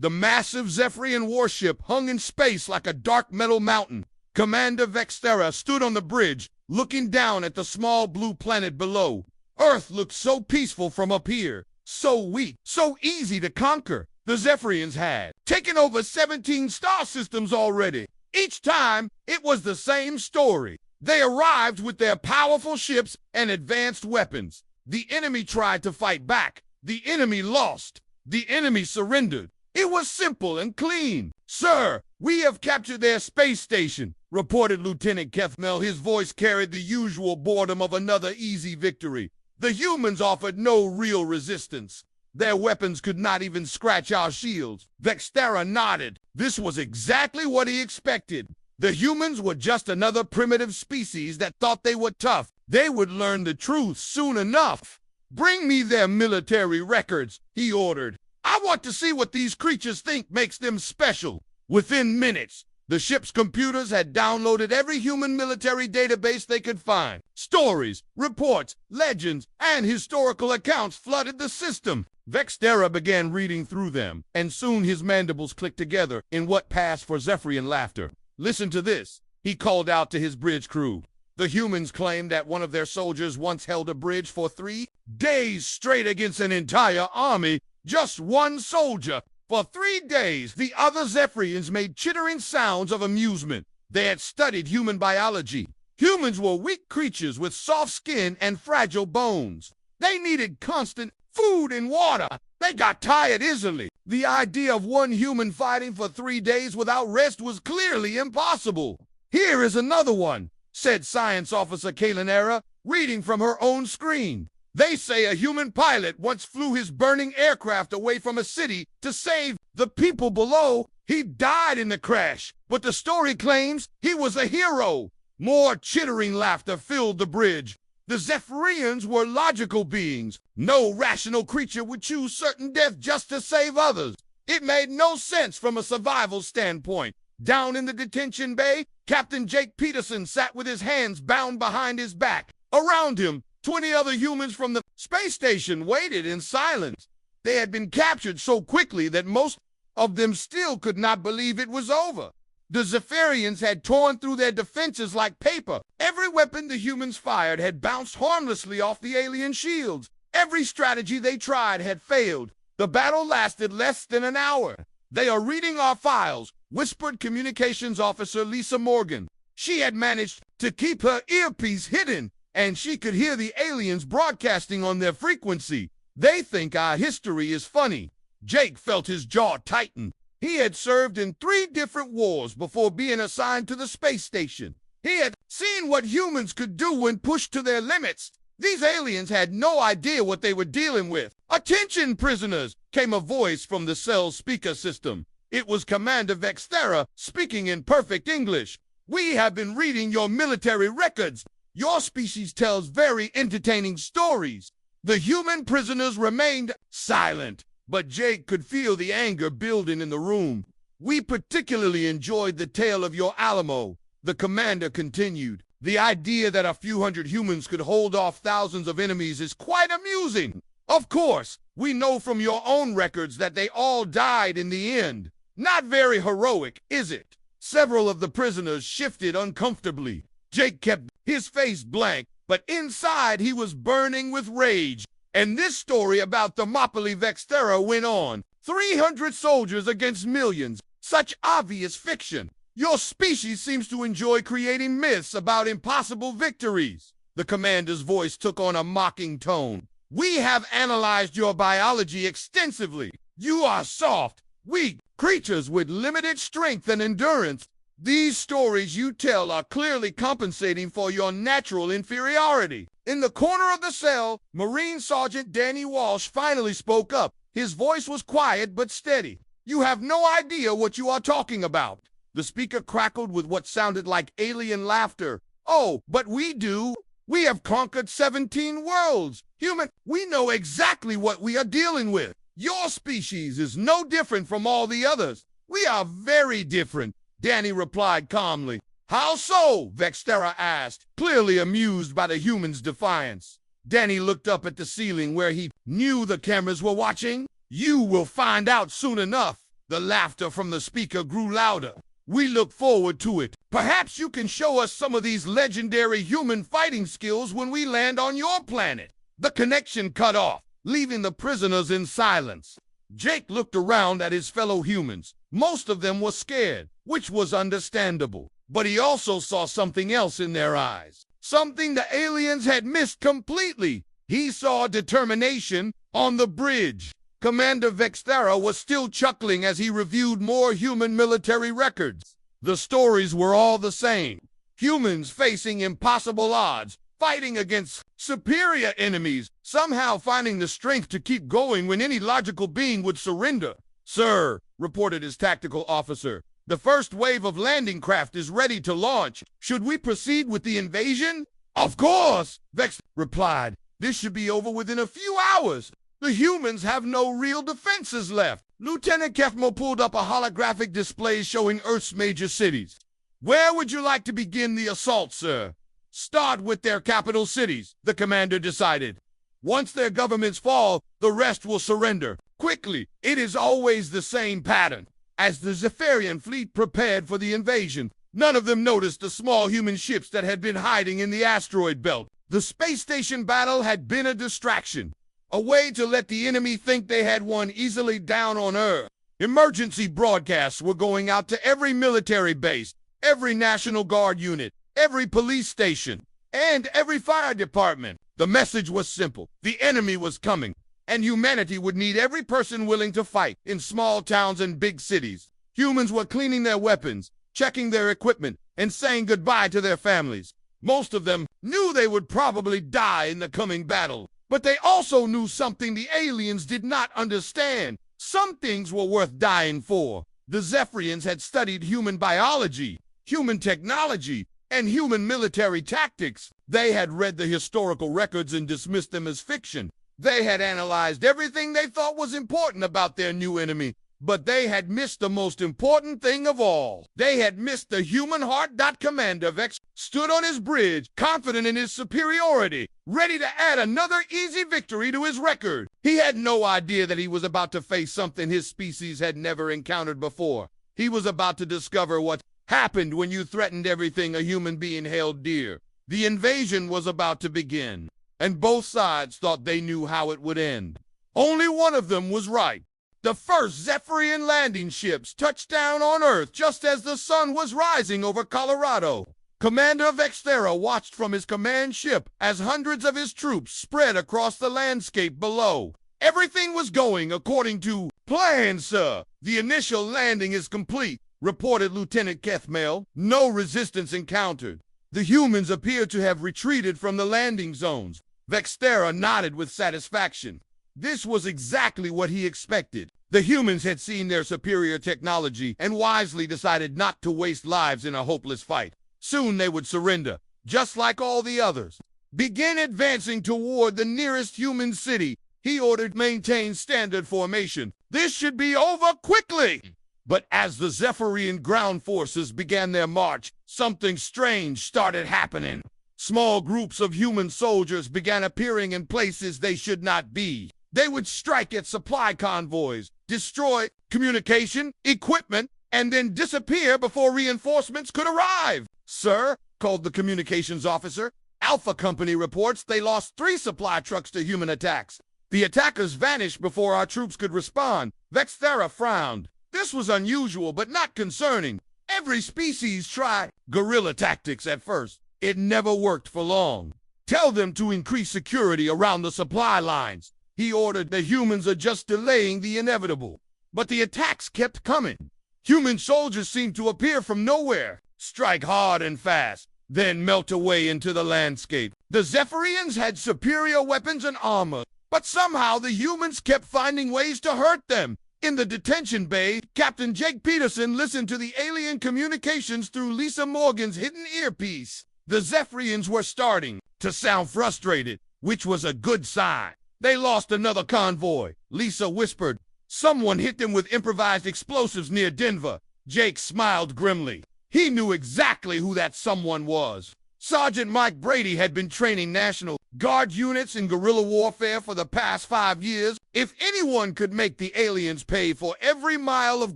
The massive Zephyrian warship hung in space like a dark metal mountain. Commander Vextera stood on the bridge, looking down at the small blue planet below. Earth looked so peaceful from up here, so weak, so easy to conquer. The Zephyrians had taken over 17 star systems already. Each time, it was the same story. They arrived with their powerful ships and advanced weapons. The enemy tried to fight back. The enemy lost. The enemy surrendered. It was simple and clean. "Sir, we have captured their space station," reported Lieutenant Kethmel. His voice carried the usual boredom of another easy victory. The humans offered no real resistance. Their weapons could not even scratch our shields. Vextera nodded. This was exactly what he expected. The humans were just another primitive species that thought they were tough. They would learn the truth soon enough. "Bring me their military records," he ordered. "I want to see what these creatures think makes them special." Within minutes, the ship's computers had downloaded every human military database they could find. Stories, reports, legends, and historical accounts flooded the system. Vextera began reading through them, and soon his mandibles clicked together in what passed for Zephyrian laughter. "Listen to this," he called out to his bridge crew. The humans claimed that one of their soldiers once held a bridge for 3 days straight against an entire army. Just one soldier. For 3 days, the other Zephyrians made chittering sounds of amusement. They had studied human biology. Humans were weak creatures with soft skin and fragile bones. They needed constant food and water. They got tired easily. The idea of one human fighting for 3 days without rest was clearly impossible. "Here is another one," said Science Officer Kalinera, reading from her own screen. "They say a human pilot once flew his burning aircraft away from a city to save the people below. He died in the crash, but the story claims he was a hero." More chittering laughter filled the bridge. The Zephyrians were logical beings. No rational creature would choose certain death just to save others. It made no sense from a survival standpoint. Down in the detention bay, Captain Jake Peterson sat with his hands bound behind his back. Around him, 20 other humans from the space station waited in silence. They had been captured so quickly that most of them still could not believe it was over. The Zephyrians had torn through their defenses like paper. Every weapon the humans fired had bounced harmlessly off the alien shields. Every strategy they tried had failed. The battle lasted less than an hour. "They are reading our files," whispered Communications Officer Lisa Morgan. She had managed to keep her earpiece hidden, and she could hear the aliens broadcasting on their frequency. "They think our history is funny." Jake felt his jaw tighten. He had served in 3 different wars before being assigned to the space station. He had seen what humans could do when pushed to their limits. These aliens had no idea what they were dealing with. "Attention, prisoners," came a voice from the cell's speaker system. It was Commander Vextera speaking in perfect English. "We have been reading your military records. Your species tells very entertaining stories." The human prisoners remained silent, but Jake could feel the anger building in the room. "We particularly enjoyed the tale of your Alamo," the commander continued. "The idea that a few hundred humans could hold off thousands of enemies is quite amusing. Of course, we know from your own records that they all died in the end. Not very heroic, is it?" Several of the prisoners shifted uncomfortably. Jake kept his face blank, but inside he was burning with rage. And this story about Thermopylae Vextera went on. 300 soldiers against millions. Such obvious fiction. "Your species seems to enjoy creating myths about impossible victories." The commander's voice took on a mocking tone. "We have analyzed your biology extensively. You are soft, weak creatures with limited strength and endurance. These stories you tell are clearly compensating for your natural inferiority." In the corner of the cell, Marine Sergeant Danny Walsh finally spoke up. His voice was quiet but steady. "You have no idea what you are talking about." The speaker crackled with what sounded like alien laughter. "Oh, but we do. We have conquered 17 worlds. Human, we know exactly what we are dealing with. Your species is no different from all the others. We are very different," Danny replied calmly. "How so?" Vextera asked, clearly amused by the human's defiance. Danny looked up at the ceiling where he knew the cameras were watching. "You will find out soon enough." The laughter from the speaker grew louder. "We look forward to it. Perhaps you can show us some of these legendary human fighting skills when we land on your planet." The connection cut off, leaving the prisoners in silence. Jake looked around at his fellow humans. Most of them were scared, which was understandable. But he also saw something else in their eyes. Something the aliens had missed completely. He saw determination on the bridge. Commander Vexthera was still chuckling as he reviewed more human military records. The stories were all the same. Humans facing impossible odds, fighting against superior enemies, somehow finding the strength to keep going when any logical being would surrender. "Sir," reported his tactical officer, "the first wave of landing craft is ready to launch. Should we proceed with the invasion?" "Of course," Vex replied. "This should be over within a few hours. The humans have no real defenses left." Lieutenant Kefmo pulled up a holographic display showing Earth's major cities. "Where would you like to begin the assault, sir?" "Start with their capital cities," the commander decided. "Once their governments fall, the rest will surrender quickly." It is always the same pattern. As the Zephyrian fleet prepared for the invasion, none of them noticed the small human ships that had been hiding in the asteroid belt. The space station battle had been a distraction, a way to let the enemy think they had won easily down on Earth. Emergency broadcasts were going out to every military base, every National Guard unit, every police station, and every fire department. The message was simple. The enemy was coming, and humanity would need every person willing to fight in small towns and big cities. Humans were cleaning their weapons, checking their equipment, and saying goodbye to their families. Most of them knew they would probably die in the coming battle, but they also knew something the aliens did not understand. Some things were worth dying for. The Zephyrians had studied human biology, human technology, and human military tactics. They had read the historical records and dismissed them as fiction. They had analyzed everything they thought was important about their new enemy, but they had missed the most important thing of all. They had missed the human heart. Commander Vex stood on his bridge, confident in his superiority, ready to add another easy victory to his record. He had no idea that he was about to face something his species had never encountered before. He was about to discover what happened when you threatened everything a human being held dear. The invasion was about to begin, and both sides thought they knew how it would end. Only one of them was right. The first Zephyrian landing ships touched down on Earth just as the sun was rising over Colorado. Commander Vexthera watched from his command ship as hundreds of his troops spread across the landscape below. Everything was going according to plan, sir. The initial landing is complete, reported Lieutenant Kethmel. No resistance encountered. The humans appeared to have retreated from the landing zones. Vexthera nodded with satisfaction. This was exactly what he expected. The humans had seen their superior technology and wisely decided not to waste lives in a hopeless fight. Soon they would surrender, just like all the others. "Begin advancing toward the nearest human city," he ordered. "Maintain standard formation. This should be over quickly." But as the Zephyrian ground forces began their march, something strange started happening. Small groups of human soldiers began appearing in places they should not be. They would strike at supply convoys, destroy communication, equipment, and then disappear before reinforcements could arrive. "Sir," called the communications officer, "Alpha Company reports they lost 3 supply trucks to human attacks. The attackers vanished before our troops could respond." Vexthera frowned. This was unusual, but not concerning. Every species tried guerrilla tactics at first. It never worked for long. "Tell them to increase security around the supply lines," he ordered. "The humans are just delaying the inevitable." But the attacks kept coming. Human soldiers seemed to appear from nowhere, strike hard and fast, then melt away into the landscape. The Zephyrians had superior weapons and armor, but somehow the humans kept finding ways to hurt them. In the detention bay, Captain Jake Peterson listened to the alien communications through Lisa Morgan's hidden earpiece. The Zephyrians were starting to sound frustrated, which was a good sign. "They lost another convoy," Lisa whispered. "Someone hit them with improvised explosives near Denver." Jake smiled grimly. He knew exactly who that someone was. Sergeant Mike Brady had been training National Guard units in guerrilla warfare for the past 5 years. If anyone could make the aliens pay for every mile of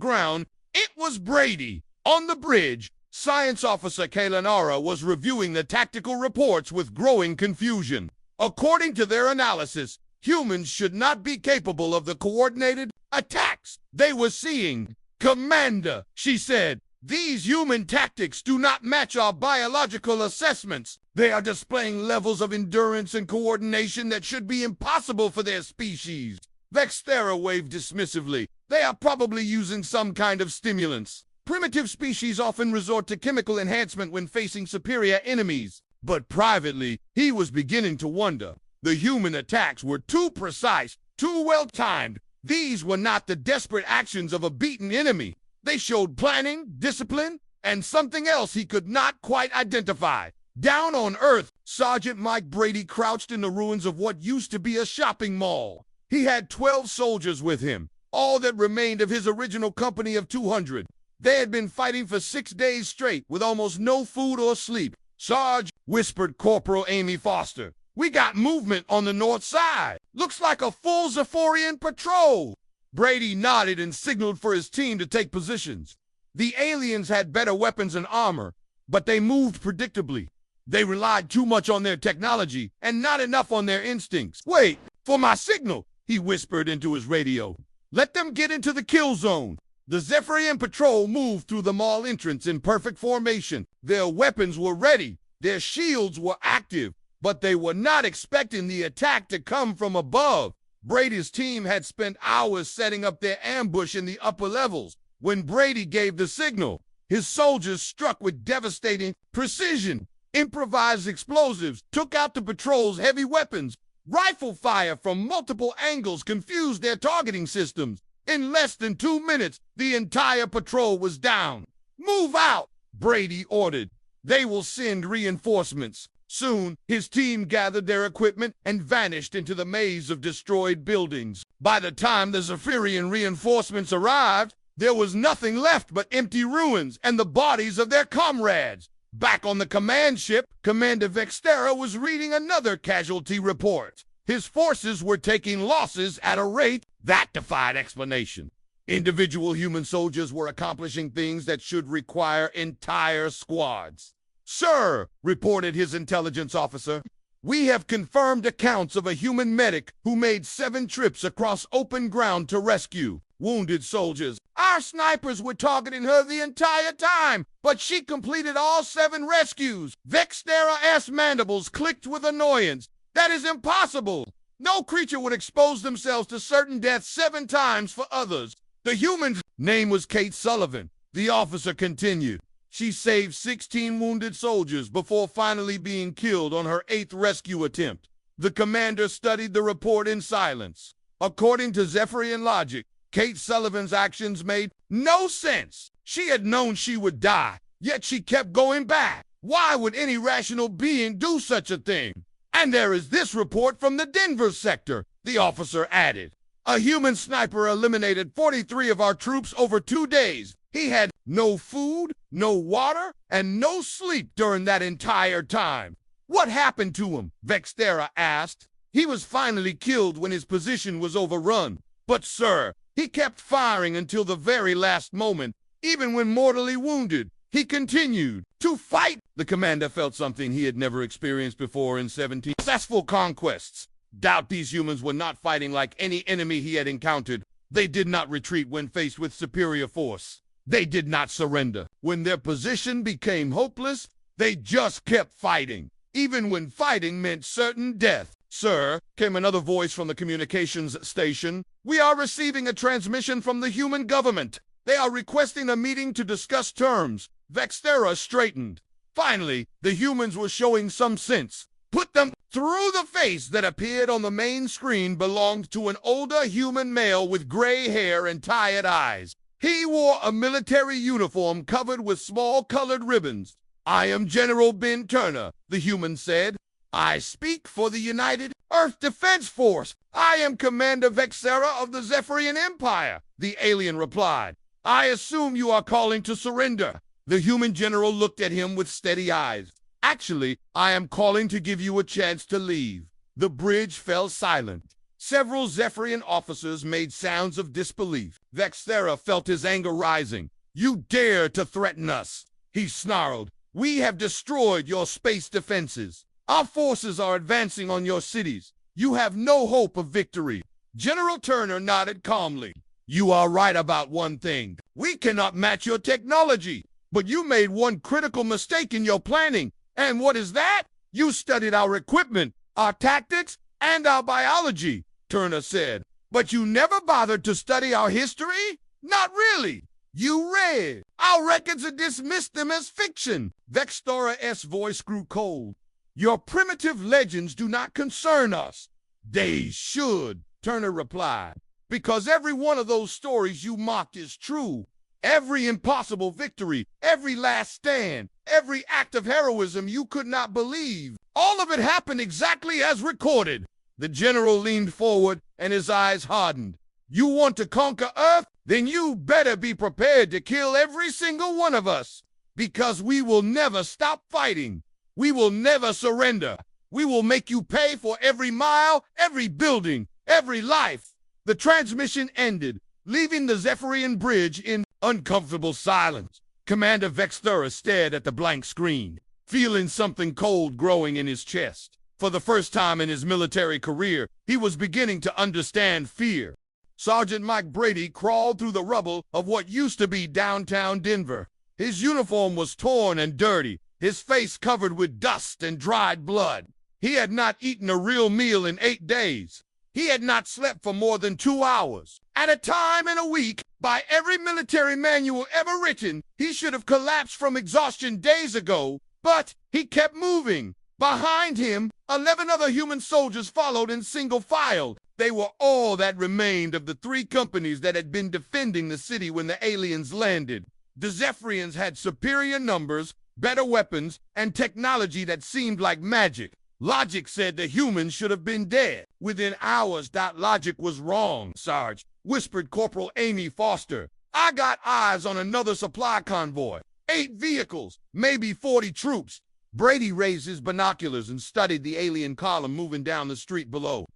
ground, it was Brady. On the bridge, Science Officer Kalanara was reviewing the tactical reports with growing confusion. According to their analysis, humans should not be capable of the coordinated attacks they were seeing. "Commander," she said, "these human tactics do not match our biological assessments. They are displaying levels of endurance and coordination that should be impossible for their species." Vexthera waved dismissively. "They are probably using some kind of stimulants. Primitive species often resort to chemical enhancement when facing superior enemies." But privately, he was beginning to wonder. The human attacks were too precise, too well-timed. These were not the desperate actions of a beaten enemy. They showed planning, discipline, and something else he could not quite identify. Down on Earth, Sergeant Mike Brady crouched in the ruins of what used to be a shopping mall. He had 12 soldiers with him, all that remained of his original company of 200. They had been fighting for 6 days straight with almost no food or sleep. "Sarge," whispered Corporal Amy Foster, "we got movement on the north side. Looks like a full Zephyrian patrol." Brady nodded and signaled for his team to take positions. The aliens had better weapons and armor, but they moved predictably. They relied too much on their technology and not enough on their instincts. "Wait for my signal," he whispered into his radio. "Let them get into the kill zone." The Zephyrian patrol moved through the mall entrance in perfect formation. Their weapons were ready, their shields were active, but they were not expecting the attack to come from above. Brady's team had spent hours setting up their ambush in the upper levels. When Brady gave the signal, his soldiers struck with devastating precision. Improvised explosives took out the patrol's heavy weapons. Rifle fire from multiple angles confused their targeting systems. In less than 2 minutes, the entire patrol was down. "Move out," Brady ordered. "They will send reinforcements." Soon, his team gathered their equipment and vanished into the maze of destroyed buildings. By the time the Zephyrian reinforcements arrived, there was nothing left but empty ruins and the bodies of their comrades. Back on the command ship, Commander Vexthera was reading another casualty report. His forces were taking losses at a rate that defied explanation. Individual human soldiers were accomplishing things that should require entire squads. "Sir," reported his intelligence officer, "we have confirmed accounts of a human medic who made 7 trips across open ground to rescue wounded soldiers. Our snipers were targeting her the entire time, but she completed all 7 rescues." Vexthera's mandibles clicked with annoyance. "That is impossible. No creature would expose themselves to certain death 7 times for others." The human's name was Kate Sullivan. The officer continued. "She saved 16 wounded soldiers before finally being killed on her 8th rescue attempt." The commander studied the report in silence. According to Zephyrian logic, Kate Sullivan's actions made no sense. She had known she would die, yet she kept going back. Why would any rational being do such a thing? "And there is this report from the Denver sector," the officer added. "A human sniper eliminated 43 of our troops over 2 days. He had no food, no water, and no sleep during that entire time." "What happened to him?" Vexthera asked. "He was finally killed when his position was overrun. But, sir, he kept firing until the very last moment, even when mortally wounded. He continued to fight." The commander felt something he had never experienced before in 17 successful conquests. Doubt these humans were not fighting like any enemy he had encountered. They did not retreat when faced with superior force. They did not surrender. When their position became hopeless, they just kept fighting, even when fighting meant certain death. "Sir," came another voice from the communications station, "we are receiving a transmission from the human government. They are requesting a meeting to discuss terms." Vexthera straightened. Finally, the humans were showing some sense. "Put them through." The face that appeared on the main screen belonged to an older human male with gray hair and tired eyes. He wore a military uniform covered with small colored ribbons. "I am General Ben Turner," the human said. "I speak for the United Earth Defense Force. I am Commander Vexthera of the Zephyrian Empire," the alien replied. "I assume you are calling to surrender." The human general looked at him with steady eyes. "Actually, I am calling to give you a chance to leave." The bridge fell silent. Several Zephyrian officers made sounds of disbelief. Vexthera felt his anger rising. "You dare to threaten us," he snarled. "We have destroyed your space defenses. Our forces are advancing on your cities. You have no hope of victory." General Turner nodded calmly. "You are right about one thing. We cannot match your technology. But you made one critical mistake in your planning. And what is that? You studied our equipment, our tactics, and our biology," Turner said. "But you never bothered to study our history? Not really. You read our records and dismissed them as fiction." Vexthera's voice grew cold. "Your primitive legends do not concern us." "They should," Turner replied, "because every one of those stories you mocked is true. Every impossible victory, every last stand, every act of heroism you could not believe, all of it happened exactly as recorded." The general leaned forward and his eyes hardened. "You want to conquer Earth? Then you better be prepared to kill every single one of us, because we will never stop fighting. We will never surrender. We will make you pay for every mile, every building, every life." The transmission ended, leaving the Zephyrian bridge in uncomfortable silence. Commander Vexthera stared at the blank screen, feeling something cold growing in his chest. For the first time in his military career, he was beginning to understand fear. Sergeant Mike Brady crawled through the rubble of what used to be downtown Denver. His uniform was torn and dirty, his face covered with dust and dried blood. He had not eaten a real meal in 8 days. He had not slept for more than 2 hours. At a time in a week, by every military manual ever written, he should have collapsed from exhaustion days ago, but he kept moving. Behind him, 11 other human soldiers followed in single file. They were all that remained of the 3 companies that had been defending the city when the aliens landed. The Zephyrians had superior numbers, better weapons, and technology that seemed like magic. Logic said the humans should have been dead. Within hours, that logic was wrong, Sarge, whispered Corporal Amy Foster. "I got eyes on another supply convoy. 8 vehicles, maybe 40 troops." Brady raised his binoculars and studied the alien column moving down the street below.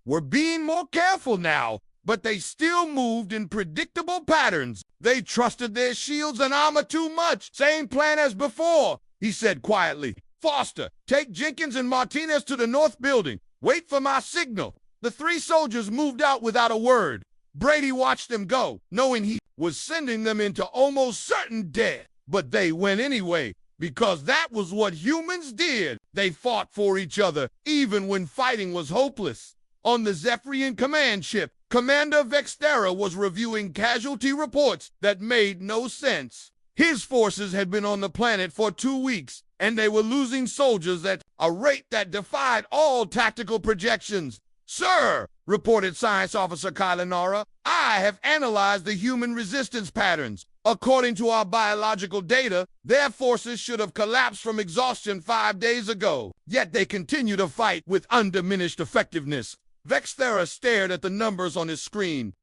We're being more careful now, but they still moved in predictable patterns. They trusted their shields and armor too much. "Same plan as before," he said quietly. "Foster, take Jenkins and Martinez to the north building. Wait for my signal." The 3 soldiers moved out without a word. Brady watched them go, knowing he was sending them into almost certain death. But they went anyway, because that was what humans did. They fought for each other, even when fighting was hopeless. On the Zephyrian command ship, Commander Vexthera was reviewing casualty reports that made no sense. His forces had been on the planet for 2 weeks, and they were losing soldiers at a rate that defied all tactical projections. "Sir," reported Science Officer Kylanara, "I have analyzed the human resistance patterns. According to our biological data, their forces should have collapsed from exhaustion 5 days ago, yet they continue to fight with undiminished effectiveness." Vexthera stared at the numbers on his screen.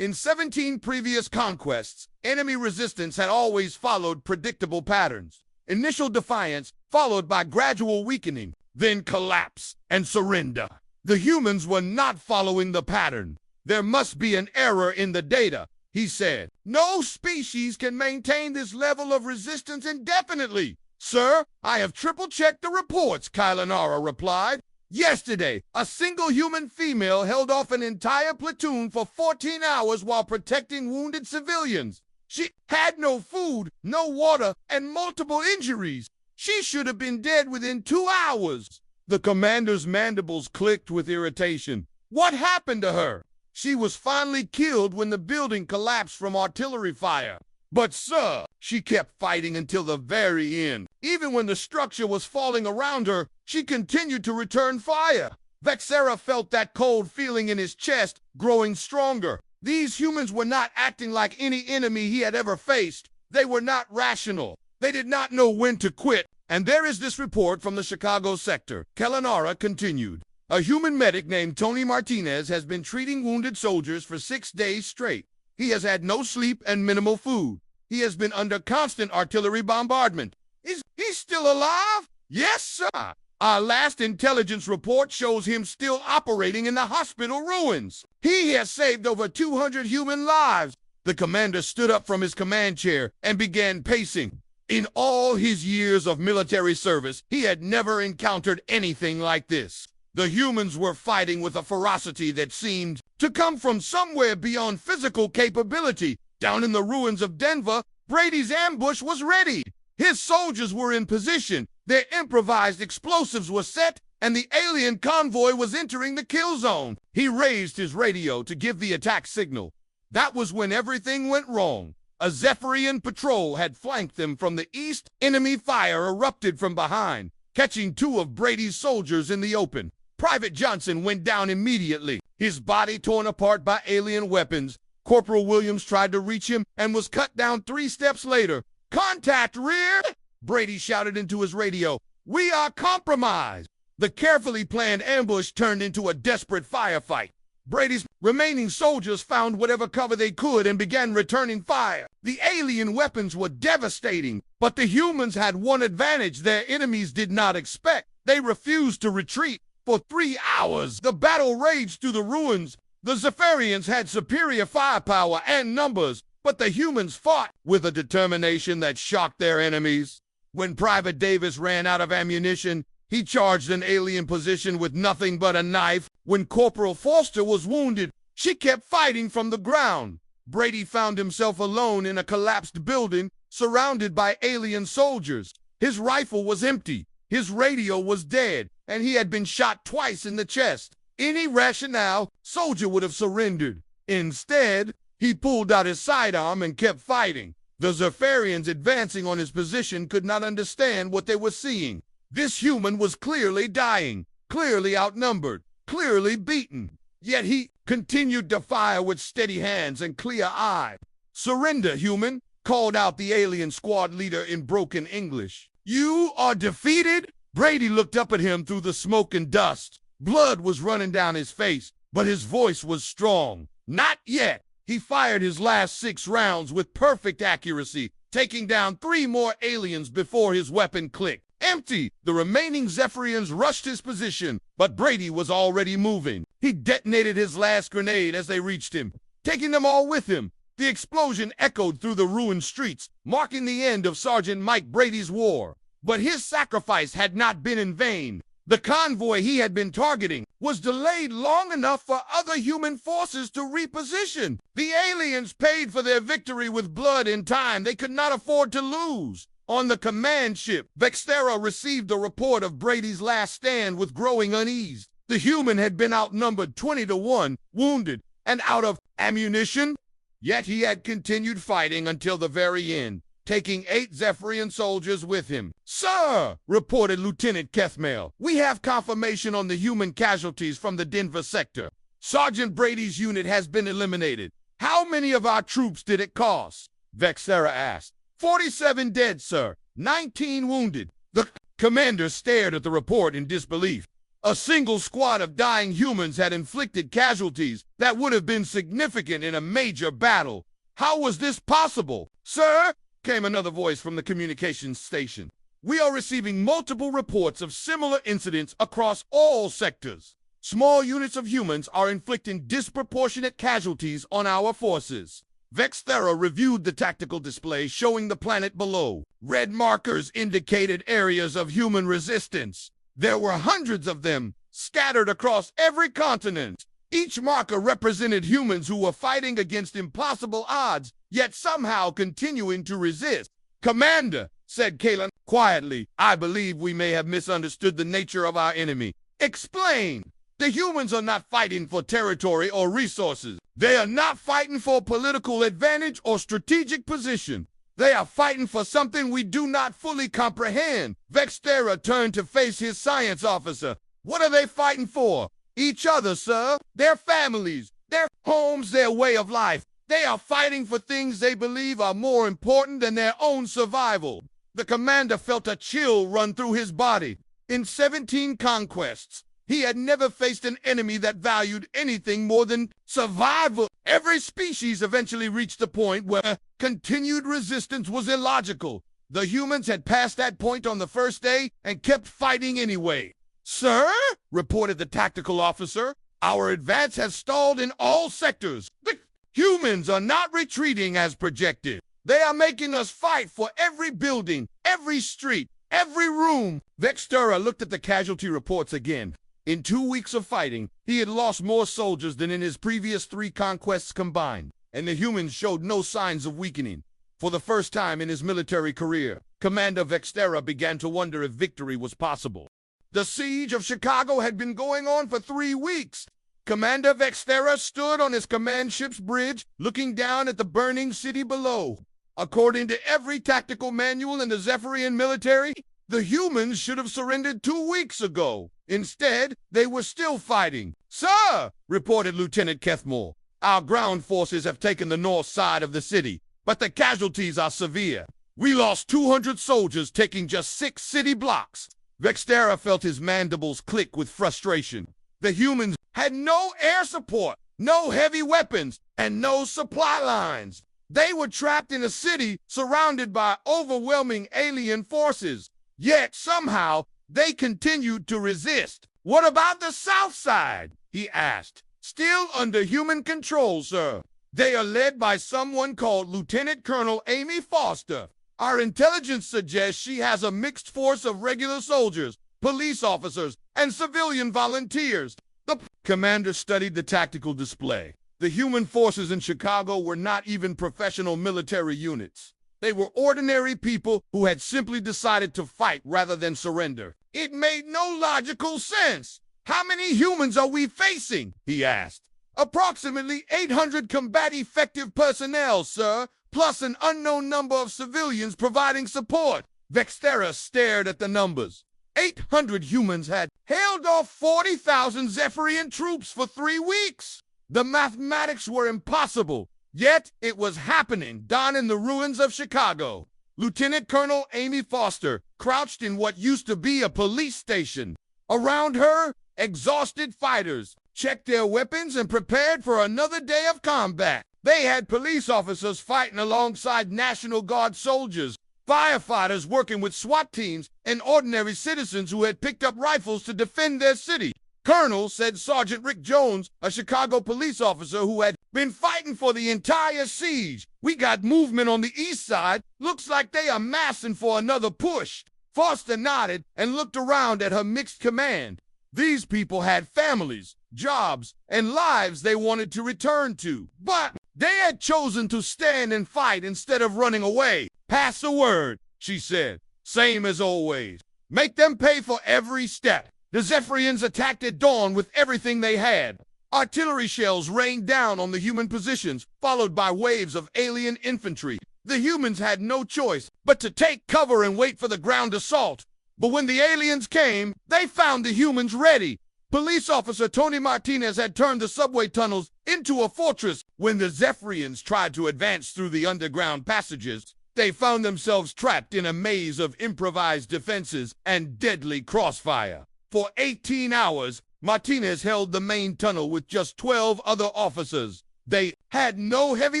In 17 previous conquests, enemy resistance had always followed predictable patterns. Initial defiance, followed by gradual weakening, then collapse and surrender. The humans were not following the pattern. "There must be an error in the data," he said. "No species can maintain this level of resistance indefinitely." "Sir, I have triple-checked the reports," Kylanara replied. "Yesterday, a single human female held off an entire platoon for 14 hours while protecting wounded civilians. She had no food, no water, and multiple injuries. She should have been dead within 2 hours." The commander's mandibles clicked with irritation. "What happened to her?" "She was finally killed when the building collapsed from artillery fire." "But, sir," she kept fighting until the very end. Even when the structure was falling around her, she continued to return fire. Vexthera felt that cold feeling in his chest growing stronger. These humans were not acting like any enemy he had ever faced. They were not rational. They did not know when to quit. "And there is this report from the Chicago sector," Kylanara continued. "A human medic named Tony Martinez has been treating wounded soldiers for 6 days straight. He has had no sleep and minimal food. He has been under constant artillery bombardment." Is he still alive?" "Yes, sir. Our last intelligence report shows him still operating in the hospital ruins. He has saved over 200 human lives. The commander stood up from his command chair and began pacing. In all his years of military service, he had never encountered anything like this. The humans were fighting with a ferocity that seemed to come from somewhere beyond physical capability. Down in the ruins of Denver, Brady's ambush was ready. His soldiers were in position, their improvised explosives were set, and the alien convoy was entering the kill zone. He raised his radio to give the attack signal. That was when everything went wrong. A Zephyrian patrol had flanked them from the east. Enemy fire erupted from behind, catching 2 of Brady's soldiers in the open. Private Johnson went down immediately, his body torn apart by alien weapons. Corporal Williams tried to reach him and was cut down 3 steps later. "Contact rear!" Brady shouted into his radio. "We are compromised." The carefully planned ambush turned into a desperate firefight. Brady's remaining soldiers found whatever cover they could and began returning fire. The alien weapons were devastating, but the humans had one advantage their enemies did not expect. They refused to retreat. For 3 hours, the battle raged through the ruins. The Zephyrians had superior firepower and numbers, but the humans fought with a determination that shocked their enemies. When Private Davis ran out of ammunition, he charged an alien position with nothing but a knife. When Corporal Foster was wounded, she kept fighting from the ground. Brady found himself alone in a collapsed building, surrounded by alien soldiers. His rifle was empty, his radio was dead, and he had been shot twice in the chest. Any rational soldier would have surrendered. Instead, he pulled out his sidearm and kept fighting. The Zephyrians advancing on his position could not understand what they were seeing. This human was clearly dying, clearly outnumbered, clearly beaten. Yet he continued to fire with steady hands and clear eyes. "Surrender, human," called out the alien squad leader in broken English. "You are defeated?" Brady looked up at him through the smoke and dust. Blood was running down his face, but his voice was strong. "Not yet." He fired his last 6 rounds with perfect accuracy, taking down 3 more aliens before his weapon clicked. Empty! The remaining Zephyrians rushed his position, but Brady was already moving. He detonated his last grenade as they reached him, taking them all with him. The explosion echoed through the ruined streets, marking the end of Sergeant Mike Brady's war. But his sacrifice had not been in vain. The convoy he had been targeting was delayed long enough for other human forces to reposition. The aliens paid for their victory with blood and time they could not afford to lose. On the command ship, Vextera received a report of Brady's last stand with growing unease. The human had been outnumbered 20-1, wounded, and out of ammunition. Yet he had continued fighting until the very end, taking 8 Zephyrian soldiers with him. "Sir," reported Lieutenant Kethmale, "we have confirmation on the human casualties from the Denver sector. Sergeant Brady's unit has been eliminated. How many of our troops did it cost?" Vextera asked. 47 dead, sir. 19 wounded." The commander stared at the report in disbelief. A single squad of dying humans had inflicted casualties that would have been significant in a major battle. How was this possible? "Sir," came another voice from the communications station, "we are receiving multiple reports of similar incidents across all sectors. Small units of humans are inflicting disproportionate casualties on our forces." Vextera reviewed the tactical display showing the planet below. Red markers indicated areas of human resistance. There were hundreds of them, scattered across every continent. Each marker represented humans who were fighting against impossible odds, yet somehow continuing to resist. "Commander," said Kalen quietly, "I believe we may have misunderstood the nature of our enemy." "Explain." "The humans are not fighting for territory or resources. They are not fighting for political advantage or strategic position. They are fighting for something we do not fully comprehend." Vextera turned to face his science officer. "What are they fighting for?" "Each other, sir. Their families, their homes, their way of life. They are fighting for things they believe are more important than their own survival." The commander felt a chill run through his body. In 17 conquests, he had never faced an enemy that valued anything more than survival. Every species eventually reached the point where continued resistance was illogical. The humans had passed that point on the first day and kept fighting anyway. "Sir," reported the tactical officer, "our advance has stalled in all sectors. The humans are not retreating as projected. They are making us fight for every building, every street, every room." Vextera looked at the casualty reports again. In 2 weeks of fighting, he had lost more soldiers than in his previous 3 conquests combined, and the humans showed no signs of weakening. For the first time in his military career, Commander Vextera began to wonder if victory was possible. The siege of Chicago had been going on for 3 weeks. Commander Vextera stood on his command ship's bridge, looking down at the burning city below. According to every tactical manual in the Zephyrian military, the humans should have surrendered 2 weeks ago. Instead, they were still fighting. "Sir," reported Lieutenant Kethmore, "our ground forces have taken the north side of the city, but the casualties are severe. We lost 200 soldiers taking just 6 city blocks." Vextera felt his mandibles click with frustration. The humans had no air support, no heavy weapons, and no supply lines. They were trapped in a city surrounded by overwhelming alien forces. Yet somehow they continued to resist. "What about the south side?" he asked. "Still under human control, sir. They are led by someone called Lieutenant Colonel Amy Foster. Our intelligence suggests she has a mixed force of regular soldiers, police officers, and civilian volunteers." The commander studied the tactical display. The human forces in Chicago were not even professional military units. They were ordinary people who had simply decided to fight rather than surrender. It made no logical sense. "How many humans are we facing?" he asked. "Approximately 800 combat-effective personnel, sir, plus an unknown number of civilians providing support." Vextera stared at the numbers. 800 humans had held off 40,000 Zephyrian troops for 3 weeks. The mathematics were impossible. Yet it was happening down in the ruins of Chicago. Lieutenant Colonel Amy Foster crouched in what used to be a police station. Around her, exhausted fighters checked their weapons and prepared for another day of combat. They had police officers fighting alongside National Guard soldiers, firefighters working with SWAT teams, and ordinary citizens who had picked up rifles to defend their city. "Colonel," said Sergeant Rick Jones, a Chicago police officer who had been fighting for the entire siege, "we got movement on the east side. Looks like they are massing for another push." Foster nodded and looked around at her mixed command. These people had families, jobs, and lives they wanted to return to, but they had chosen to stand and fight instead of running away. "Pass the word," she said. "Same as always. Make them pay for every step." The Zephyrians attacked at dawn with everything they had. Artillery shells rained down on the human positions, followed by waves of alien infantry. The humans had no choice but to take cover and wait for the ground assault. But when the aliens came, they found the humans ready. Police officer Tony Martinez had turned the subway tunnels into a fortress. When the Zephyrians tried to advance through the underground passages, they found themselves trapped in a maze of improvised defenses and deadly crossfire. For 18 hours, Martinez held the main tunnel with just 12 other officers. They had no heavy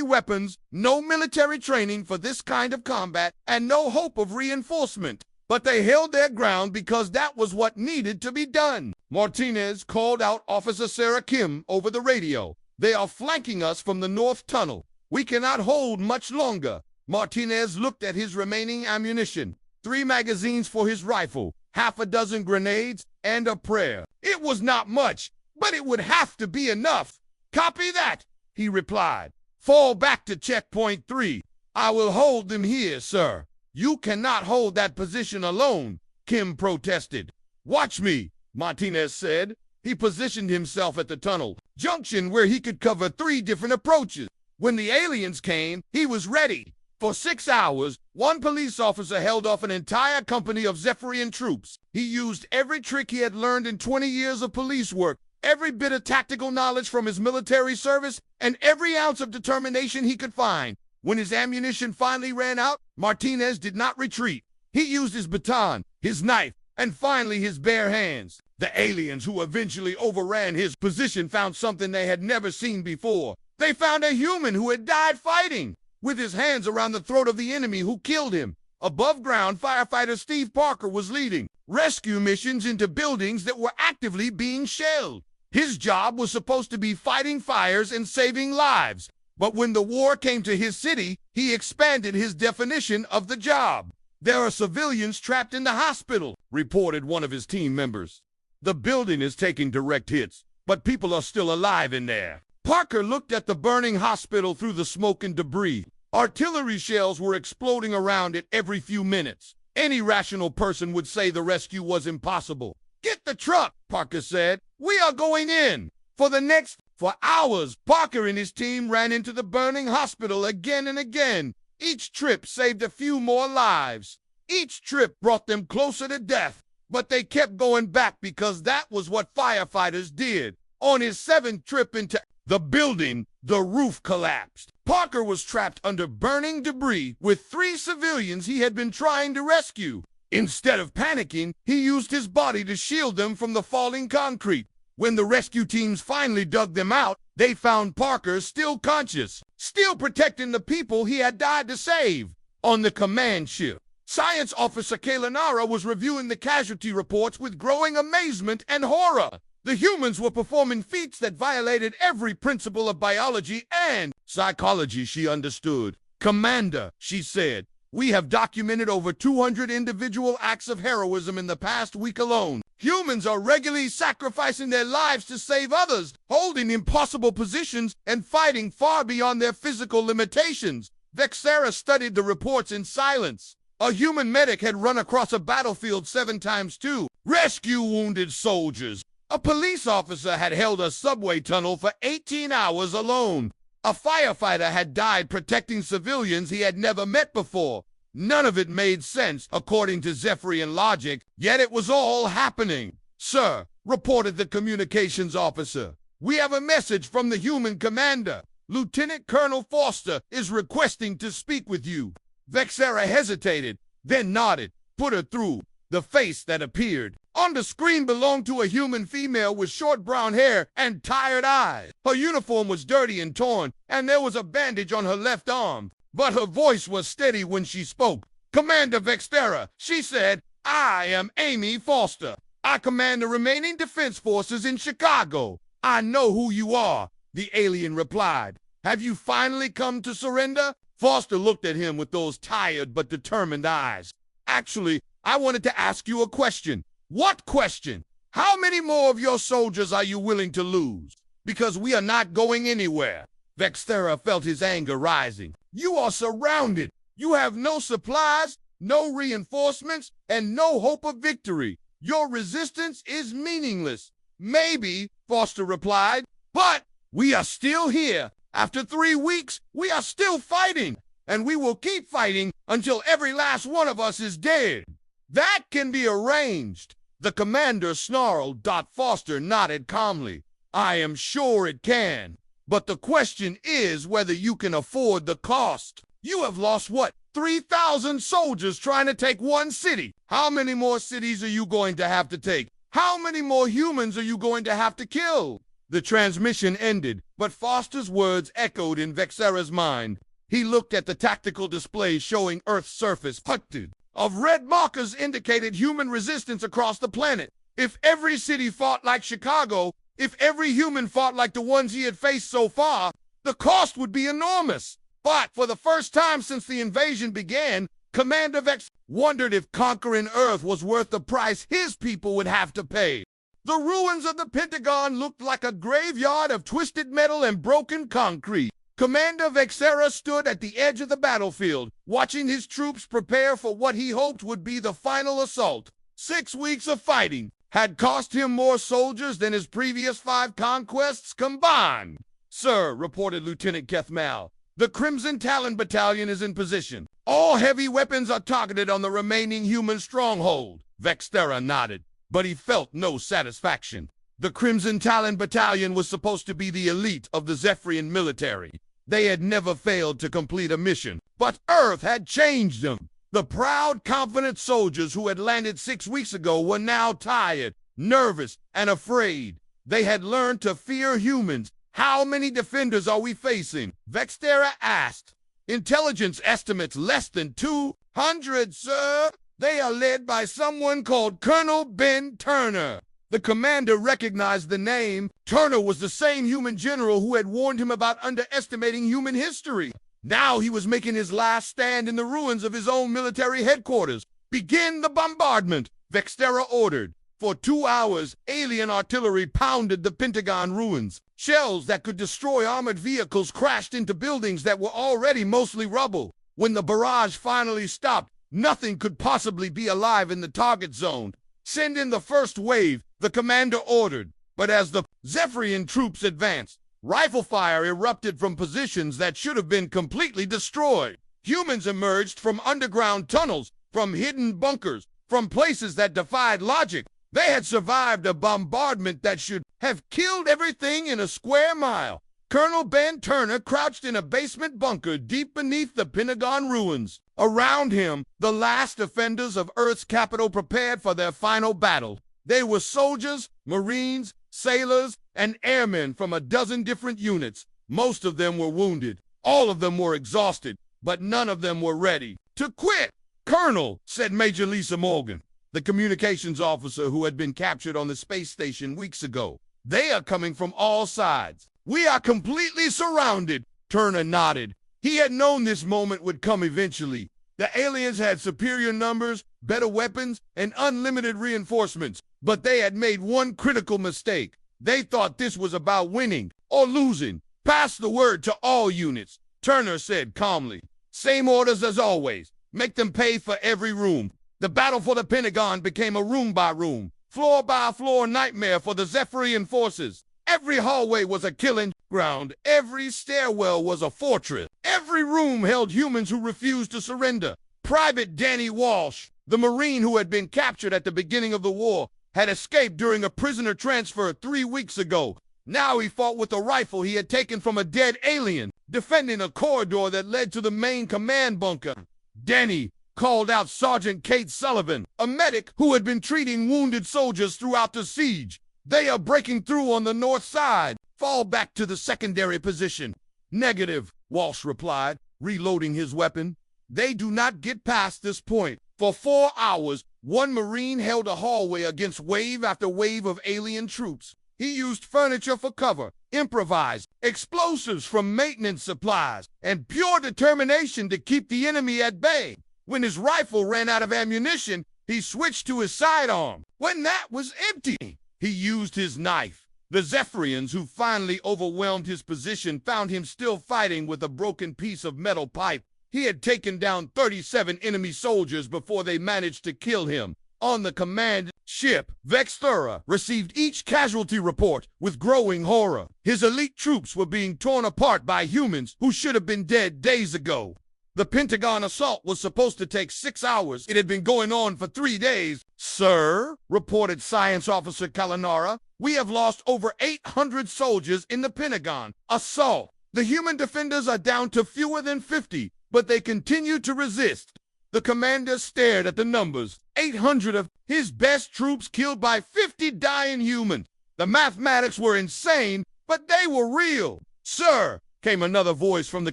weapons, no military training for this kind of combat, and no hope of reinforcement. But they held their ground because that was what needed to be done. Martinez called out Officer Sarah Kim over the radio. "They are flanking us from the north tunnel. We cannot hold much longer." Martinez looked at his remaining ammunition. 3 magazines for his rifle, half a dozen grenades, and a prayer. It was not much, but it would have to be enough. "Copy that," he replied. "Fall back to checkpoint 3. I will hold them here, sir." "You cannot hold that position alone," Kim protested. "Watch me," Martinez said. He positioned himself at the tunnel junction where he could cover 3 different approaches. When the aliens came, he was ready. For 6 hours, one police officer held off an entire company of Zephyrian troops. He used every trick he had learned in 20 years of police work, every bit of tactical knowledge from his military service, and every ounce of determination he could find. When his ammunition finally ran out, Martinez did not retreat. He used his baton, his knife, and finally his bare hands. The aliens who eventually overran his position found something they had never seen before. They found a human who had died fighting, with his hands around the throat of the enemy who killed him. Above ground, firefighter Steve Parker was leading rescue missions into buildings that were actively being shelled. His job was supposed to be fighting fires and saving lives, but when the war came to his city, he expanded his definition of the job. "There are civilians trapped in the hospital," reported one of his team members. "The building is taking direct hits, but people are still alive in there." Parker looked at the burning hospital through the smoke and debris. Artillery shells were exploding around it every few minutes. Any rational person would say the rescue was impossible. "Get the truck," Parker said. "We are going in." For hours, Parker and his team ran into the burning hospital again and again. Each trip saved a few more lives. Each trip brought them closer to death. But they kept going back because that was what firefighters did. On his 7th trip into the building, the roof collapsed. Parker was trapped under burning debris with 3 civilians he had been trying to rescue. Instead of panicking, he used his body to shield them from the falling concrete. When the rescue teams finally dug them out, they found Parker still conscious, still protecting the people he had died to save. On the command ship, Science Officer Kalanara was reviewing the casualty reports with growing amazement and horror. The humans were performing feats that violated every principle of biology and psychology she understood. "Commander," she said, "we have documented over 200 individual acts of heroism in the past week alone. Humans are regularly sacrificing their lives to save others, holding impossible positions, and fighting far beyond their physical limitations." Vexera studied the reports in silence. A human medic had run across a battlefield 7 times to rescue wounded soldiers. A police officer had held a subway tunnel for 18 hours alone. A firefighter had died protecting civilians he had never met before. None of it made sense, according to Zephyrian logic, yet it was all happening. "Sir," reported the communications officer, "we have a message from the human commander. Lieutenant Colonel Foster is requesting to speak with you." Vexera hesitated, then nodded, put her through. The face that appeared on the screen belonged to a human female with short brown hair and tired eyes. Her uniform was dirty and torn, and there was a bandage on her left arm. But her voice was steady when she spoke. "Commander Vexera," she said, "I am Amy Foster. I command the remaining defense forces in Chicago." "I know who you are," the alien replied. "Have you finally come to surrender?" Foster looked at him with those tired but determined eyes. "Actually, I wanted to ask you a question." "What question?" "How many more of your soldiers are you willing to lose? Because we are not going anywhere." Vexera felt his anger rising. "You are surrounded. You have no supplies, no reinforcements, and no hope of victory. Your resistance is meaningless." "Maybe," Foster replied, "but we are still here. After 3 weeks, we are still fighting, and we will keep fighting until every last one of us is dead." "That can be arranged," the commander snarled. Foster nodded calmly. "I am sure it can. But the question is whether you can afford the cost. You have lost, 3,000 soldiers trying to take one city. How many more cities are you going to have to take? How many more humans are you going to have to kill?" The transmission ended, but Foster's words echoed in Vexera's mind. He looked at the tactical display showing Earth's surface hunted of red markers indicated human resistance across the planet. If every city fought like Chicago, if every human fought like the ones he had faced so far, the cost would be enormous. But for the first time since the invasion began, Commander Vex wondered if conquering Earth was worth the price his people would have to pay. The ruins of the Pentagon looked like a graveyard of twisted metal and broken concrete. Commander Vexera stood at the edge of the battlefield, watching his troops prepare for what he hoped would be the final assault. 6 weeks of fighting had cost him more soldiers than his previous 5 conquests combined. "Sir," reported Lieutenant Kethmal, "the Crimson Talon Battalion is in position. All heavy weapons are targeted on the remaining human stronghold." Vexera nodded, but he felt no satisfaction. The Crimson Talon Battalion was supposed to be the elite of the Zephyrian military. They had never failed to complete a mission, but Earth had changed them. The proud, confident soldiers who had landed 6 weeks ago were now tired, nervous, and afraid. They had learned to fear humans. "How many defenders are we facing?" Vexera asked. Intelligence estimates less than 200, sir. They are led by someone called Colonel Ben Turner. The commander recognized the name. Turner was the same human general who had warned him about underestimating human history. Now he was making his last stand in the ruins of his own military headquarters. Begin the bombardment, Vextera ordered. For 2 hours, alien artillery pounded the Pentagon ruins. Shells that could destroy armored vehicles crashed into buildings that were already mostly rubble. When the barrage finally stopped, nothing could possibly be alive in the target zone. Send in the first wave, the commander ordered. But as the Zephyrian troops advanced, rifle fire erupted from positions that should have been completely destroyed. Humans emerged from underground tunnels, from hidden bunkers, from places that defied logic. They had survived a bombardment that should have killed everything in a square mile. Colonel Ben Turner crouched in a basement bunker deep beneath the Pentagon ruins. Around him, the last defenders of Earth's capital prepared for their final battle. They were soldiers, Marines, sailors, and airmen from a dozen different units. Most of them were wounded. All of them were exhausted, but none of them were ready to quit. "Colonel," said Major Lisa Morgan, the communications officer who had been captured on the space station weeks ago, "they are coming from all sides. We are completely surrounded." Turner nodded. He had known this moment would come eventually. The aliens had superior numbers, better weapons, and unlimited reinforcements, but they had made one critical mistake. They thought this was about winning or losing. "Pass the word to all units," Turner said calmly. "Same orders as always. Make them pay for every room." The battle for the Pentagon became a room-by-room, floor-by-floor nightmare for the Zephyrian forces. Every hallway was a killing ground. Every stairwell was a fortress. Every room held humans who refused to surrender. Private Danny Walsh, the Marine who had been captured at the beginning of the war, had escaped during a prisoner transfer 3 weeks ago. Now he fought with a rifle he had taken from a dead alien, defending a corridor that led to the main command bunker. Danny called out Sergeant Kate Sullivan, a medic who had been treating wounded soldiers throughout the siege. "They are breaking through on the north side. Fall back to the secondary position." "Negative," Walsh replied, reloading his weapon. "They do not get past this point." For 4 hours, one Marine held a hallway against wave after wave of alien troops. He used furniture for cover, improvised explosives from maintenance supplies, and pure determination to keep the enemy at bay. When his rifle ran out of ammunition, he switched to his sidearm. When that was empty, he used his knife. The Zephyrians, who finally overwhelmed his position, found him still fighting with a broken piece of metal pipe. He had taken down 37 enemy soldiers before they managed to kill him. On the command ship, Vextera received each casualty report with growing horror. His elite troops were being torn apart by humans who should have been dead days ago. The Pentagon assault was supposed to take 6 hours. It had been going on for 3 days. "Sir," reported Science Officer Kalanara, "we have lost over 800 soldiers in the Pentagon assault. The human defenders are down to fewer than 50, but they continue to resist." The commander stared at the numbers. 800 of his best troops killed by 50 dying humans. The mathematics were insane, but they were real. "Sir," came another voice from the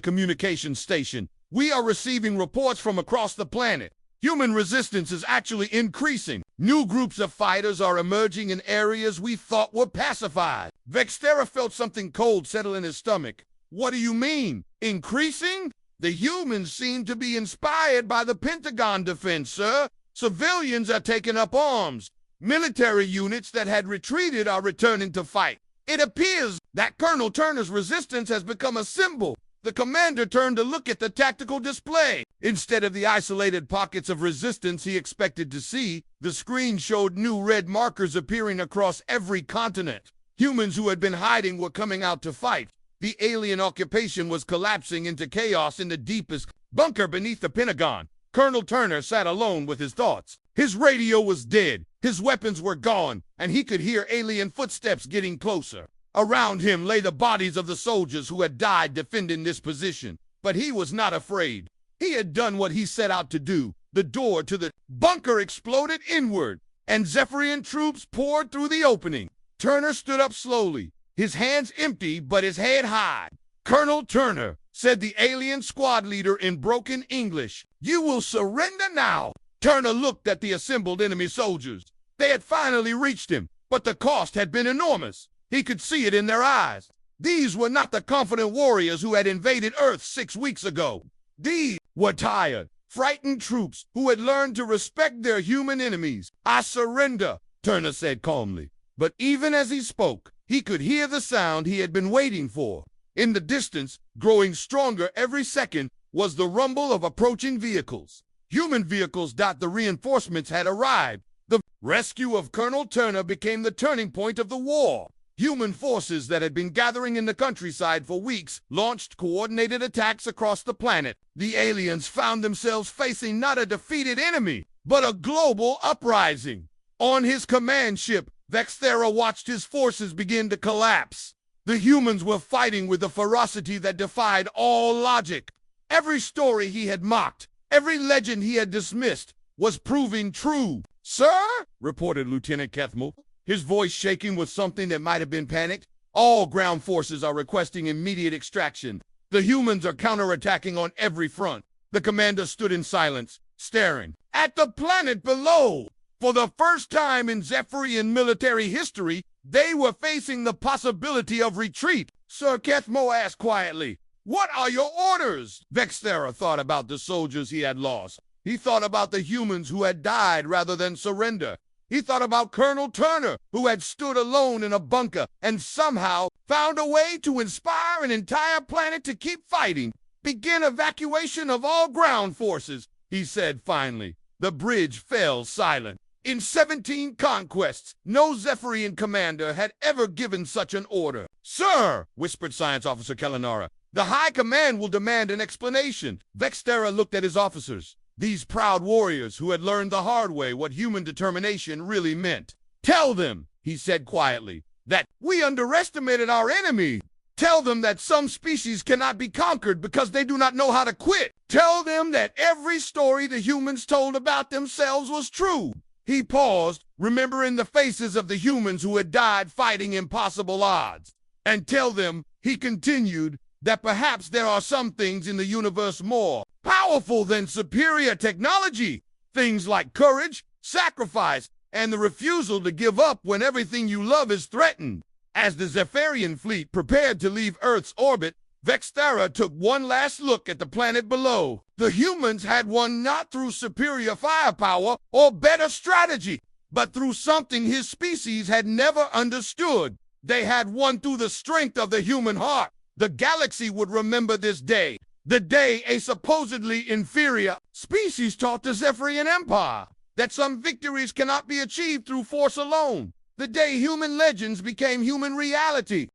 communications station, "we are receiving reports from across the planet. Human resistance is actually increasing. New groups of fighters are emerging in areas we thought were pacified." Vextera felt something cold settle in his stomach. "What do you mean? Increasing?" "The humans seem to be inspired by the Pentagon defense, sir. Civilians are taking up arms. Military units that had retreated are returning to fight. It appears that Colonel Turner's resistance has become a symbol." The commander turned to look at the tactical display. Instead of the isolated pockets of resistance he expected to see, the screen showed new red markers appearing across every continent. Humans who had been hiding were coming out to fight. The alien occupation was collapsing into chaos in the deepest bunker beneath the Pentagon. Colonel Turner sat alone with his thoughts. His radio was dead, his weapons were gone, and he could hear alien footsteps getting closer. Around him lay the bodies of the soldiers who had died defending this position. But he was not afraid. He had done what he set out to do. The door to the bunker exploded inward, and Zephyrian troops poured through the opening. Turner stood up slowly, his hands empty but his head high. "Colonel Turner," said the alien squad leader in broken English. "You will surrender now." Turner looked at the assembled enemy soldiers. They had finally reached him, but the cost had been enormous. He could see it in their eyes. These were not the confident warriors who had invaded Earth 6 weeks ago. These were tired, frightened troops who had learned to respect their human enemies. "I surrender," Turner said calmly. But even as he spoke, he could hear the sound he had been waiting for. In the distance, growing stronger every second, was the rumble of approaching vehicles. Human vehicles. The reinforcements had arrived. The rescue of Colonel Turner became the turning point of the war. Human forces that had been gathering in the countryside for weeks launched coordinated attacks across the planet. The aliens found themselves facing not a defeated enemy, but a global uprising. On his command ship, Vexthera watched his forces begin to collapse. The humans were fighting with a ferocity that defied all logic. Every story he had mocked, every legend he had dismissed, was proving true. "Sir," reported Lieutenant Kethmel, his voice shaking with something that might have been panic, "all ground forces are requesting immediate extraction. The humans are counterattacking on every front." The commander stood in silence, staring at the planet below. For the first time in Zephyrian military history, they were facing the possibility of retreat. Sir Kethmo asked quietly, "What are your orders?" Vexthera thought about the soldiers he had lost. He thought about the humans who had died rather than surrender. He thought about Colonel Turner, who had stood alone in a bunker and somehow found a way to inspire an entire planet to keep fighting. "Begin evacuation of all ground forces," he said finally. The bridge fell silent. In 17 conquests, no Zephyrian commander had ever given such an order. "Sir," whispered Science Officer Kellanara, "the High Command will demand an explanation." Vexthera looked at his officers, these proud warriors who had learned the hard way what human determination really meant. "Tell them," he said quietly, "that we underestimated our enemy. Tell them that some species cannot be conquered because they do not know how to quit. Tell them that every story the humans told about themselves was true." He paused, remembering the faces of the humans who had died fighting impossible odds. "And tell them," he continued, "that perhaps there are some things in the universe more powerful than superior technology. Things like courage, sacrifice, and the refusal to give up when everything you love is threatened." As the Zephyrian fleet prepared to leave Earth's orbit, Vexthera took one last look at the planet below. The humans had won not through superior firepower or better strategy, but through something his species had never understood. They had won through the strength of the human heart. The galaxy would remember this day, the day a supposedly inferior species taught the Zephyrian Empire that some victories cannot be achieved through force alone. The day human legends became human reality.